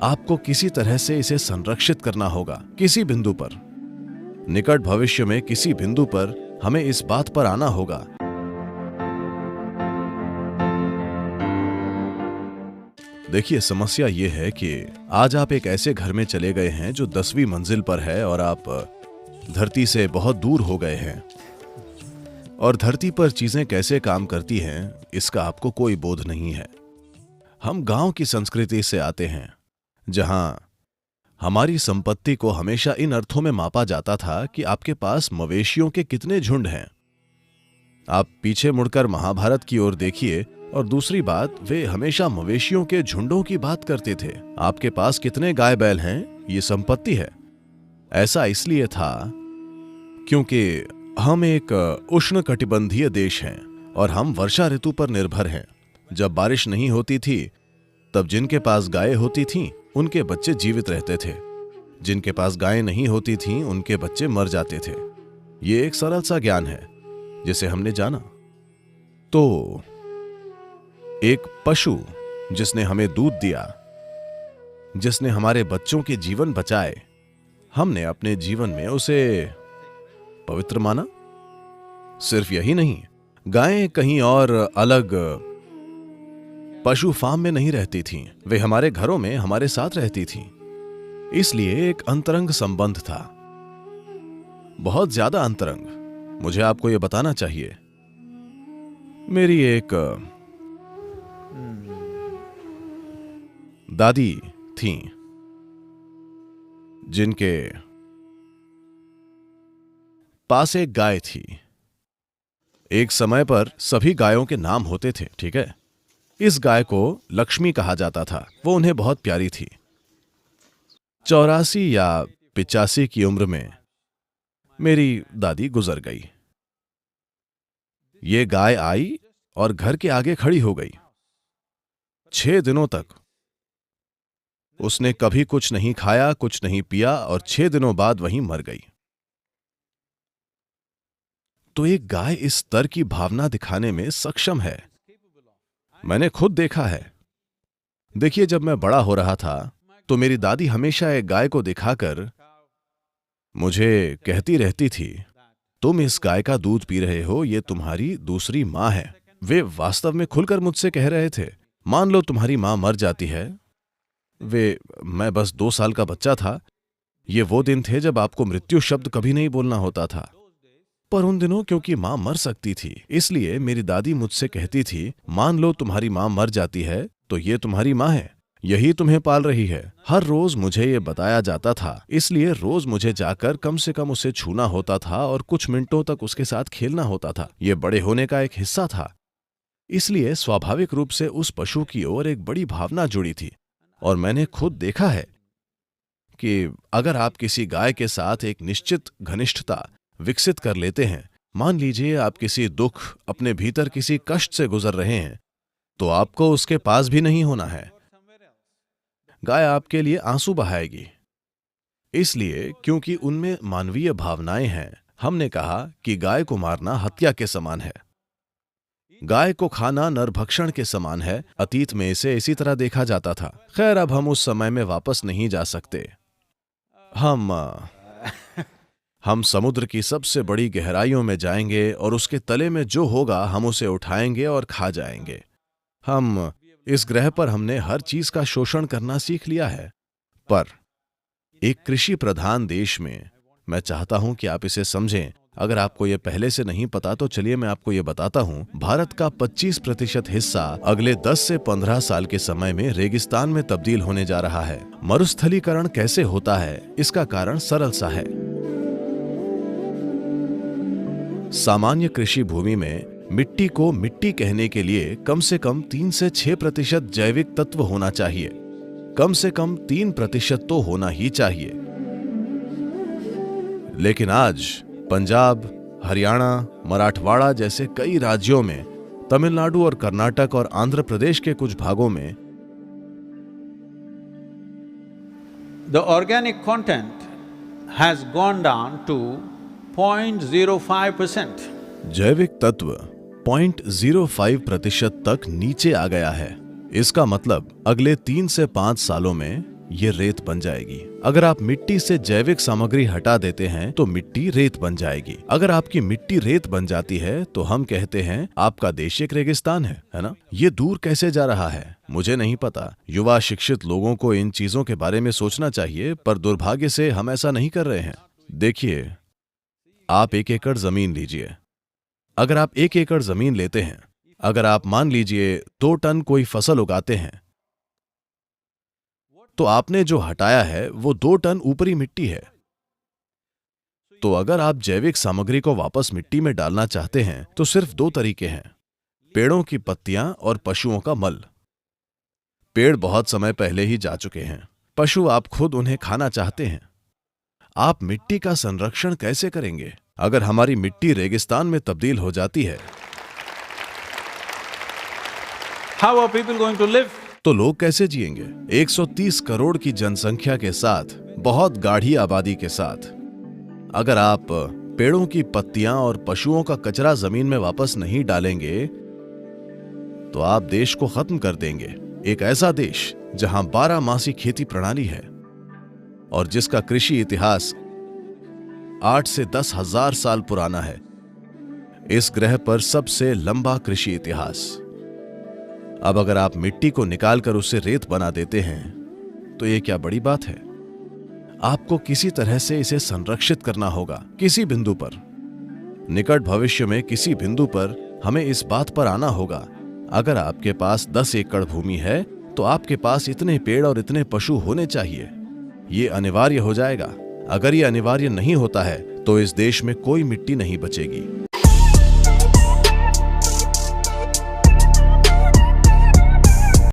आपको किसी तरह से इसे संरक्षित करना होगा, किसी बिंदु पर। निकट भविष्य में किसी बिंदु पर हमें इस बात पर आना होगा। देखिए, समस्या यह है कि आज आप एक ऐसे घर में चले गए हैं जो 10वीं मंजिल पर है और आप धरती से बहुत दूर हो गए हैं, और धरती पर चीजें कैसे काम करती हैं इसका आपको कोई बोध नहीं है। हम गांव की संस्कृति से आते हैं, जहां हमारी संपत्ति को हमेशा इन अर्थों में मापा जाता था कि आपके पास मवेशियों के कितने झुंड हैं। आप पीछे मुड़कर महाभारत की ओर देखिए, और दूसरी बात, वे हमेशा मवेशियों के झुंडों की बात करते थे। आपके पास कितने गाय बैल हैं, ये संपत्ति है। ऐसा इसलिए था क्योंकि हम एक उष्णकटिबंधीय देश हैं और हम वर्षा ऋतु पर निर्भर हैं। जब बारिश नहीं होती थी तब जिनके पास गायें होती थीं उनके बच्चे जीवित रहते थे, जिनके पास गायें नहीं होती थीं उनके बच्चे मर जाते थे। ये एक सरल सा ज्ञान है जिसे हमने जाना। तो एक पशु जिसने हमें दूध दिया, जिसने हमारे बच्चों के जीवन बचाए, हमने अपने जीवन में उसे पवित्र माना। सिर्फ यही नहीं, गायें कहीं और अलग पशु फार्म में नहीं रहती थीं, वे हमारे घरों में हमारे साथ रहती थीं। इसलिए एक अंतरंग संबंध था, बहुत ज्यादा अंतरंग। मुझे आपको यह बताना चाहिए, मेरी एक दादी थीं जिनके पास एक गाय थी। एक समय पर सभी गायों के नाम होते थे, ठीक है। इस गाय को लक्ष्मी कहा जाता था, वो उन्हें बहुत प्यारी थी। 84 या 85 की उम्र में मेरी दादी गुजर गई। ये गाय आई और घर के आगे खड़ी हो गई। 6 दिनों तक उसने कभी कुछ नहीं खाया, कुछ नहीं पिया, और 6 दिनों बाद वहीं मर गई। तो एक गाय इस स्तर की भावना दिखाने में सक्षम है, मैंने खुद देखा है। देखिए, जब मैं बड़ा हो रहा था तो मेरी दादी हमेशा एक गाय को दिखाकर मुझे कहती रहती थी, तुम इस गाय का दूध पी रहे हो, ये तुम्हारी दूसरी मां है। वे वास्तव में खुलकर मुझसे कह रहे थे, मान लो तुम्हारी मां मर जाती है। मैं बस 2 साल का बच्चा था। ये वो दिन थे जब आपको मृत्यु शब्द कभी नहीं बोलना होता था, पर उन दिनों क्योंकि मां मर सकती थी, इसलिए मेरी दादी मुझसे कहती थी, मान लो तुम्हारी मां मर जाती है तो ये तुम्हारी मां है, यही तुम्हें पाल रही है। हर रोज मुझे ये बताया जाता था, इसलिए रोज मुझे जाकर कम से कम उसे छूना होता था और कुछ मिनटों तक उसके साथ खेलना होता था। ये बड़े होने का एक हिस्सा था, इसलिए स्वाभाविक रूप से उस पशु की ओर एक बड़ी भावना जुड़ी थी। और मैंने खुद देखा है कि अगर आप किसी गाय के साथ एक निश्चित घनिष्ठता विकसित कर लेते हैं, मान लीजिए आप किसी दुख, अपने भीतर किसी कष्ट से गुजर रहे हैं, तो आपको उसके पास भी नहीं होना है। गाय आपके लिए आंसू बहाएगी, इसलिए क्योंकि उनमें मानवीय भावनाएं हैं। हमने कहा कि गाय को मारना हत्या के समान है, गाय को खाना नरभक्षण के समान है। अतीत में इसे इसी तरह देखा जाता था। खैर, अब हम उस समय में वापस नहीं जा सकते। हम समुद्र की सबसे बड़ी गहराइयों में जाएंगे और उसके तले में जो होगा हम उसे उठाएंगे और खा जाएंगे। इस ग्रह पर हमने हर चीज का शोषण करना सीख लिया है। पर एक कृषि प्रधान देश में, मैं चाहता हूं कि आप इसे समझें। अगर आपको यह पहले से नहीं पता तो चलिए मैं आपको यह बताता हूं। भारत का 25% हिस्सा अगले 10 से 15 साल के समय में रेगिस्तान में तब्दील होने जा रहा है। मरुस्थलीकरण कैसे होता है, इसका कारण सरल सा है। सामान्य कृषि भूमि में मिट्टी को मिट्टी कहने के लिए कम से कम 3 से 6% जैविक तत्व होना चाहिए। कम से कम 3% तो होना ही चाहिए। लेकिन आज पंजाब, हरियाणा, मराठवाड़ा जैसे कई राज्यों में, तमिलनाडु और कर्नाटक और आंध्र प्रदेश के कुछ भागों में the organic content has gone down to 0.05%. जैविक तत्व 0.05% तक नीचे आ गया है। इसका मतलब अगले 3 से 5 सालों में ये रेत बन जाएगी। अगर आप मिट्टी से जैविक सामग्री हटा देते हैं तो मिट्टी रेत बन जाएगी। अगर आपकी मिट्टी रेत बन जाती है तो हम कहते हैं आपका देश एक रेगिस्तान है ना? ये दूर कैसे जा रहा है मुझे नहीं पता। युवा शिक्षित लोगों को इन चीजों के बारे में सोचना चाहिए, पर दुर्भाग्य से हम ऐसा नहीं कर रहे हैं। देखिए, आप 1 एकड़ जमीन लीजिए। अगर आप 1 एकड़ जमीन लेते हैं, अगर आप मान लीजिए 2 टन कोई फसल उगाते हैं, तो आपने जो हटाया है वो 2 टन ऊपरी मिट्टी है। तो अगर आप जैविक सामग्री को वापस मिट्टी में डालना चाहते हैं तो सिर्फ 2 तरीके हैं, पेड़ों की पत्तियां और पशुओं का मल। पेड़ बहुत समय पहले ही जा चुके हैं, पशु आप खुद उन्हें खाना चाहते हैं। आप मिट्टी का संरक्षण कैसे करेंगे अगर हमारी मिट्टी रेगिस्तान में तब्दील हो जाती है? How are people going to live? तो लोग कैसे जिएंगे? 130 करोड़ की जनसंख्या के साथ, बहुत गाढ़ी आबादी के साथ, अगर आप पेड़ों की पत्तियां और पशुओं का कचरा जमीन में वापस नहीं डालेंगे तो आप देश को खत्म कर देंगे। एक ऐसा देश जहां 12 मासी खेती प्रणाली है और जिसका कृषि इतिहास 8 से 10 हजार साल पुराना है। इस ग्रह पर सबसे लंबा कृषि इतिहास। अब अगर आप मिट्टी को निकालकर उसे रेत बना देते हैं तो यह क्या बड़ी बात है? आपको किसी तरह से इसे संरक्षित करना होगा किसी बिंदु पर। निकट भविष्य में किसी बिंदु पर हमें इस बात पर आना होगा, अगर आपके पास 10 एकड़ भूमि है तो आपके पास इतने पेड़ और इतने पशु होने चाहिए। ये अनिवार्य हो जाएगा। अगर ये अनिवार्य नहीं होता है तो इस देश में कोई मिट्टी नहीं बचेगी।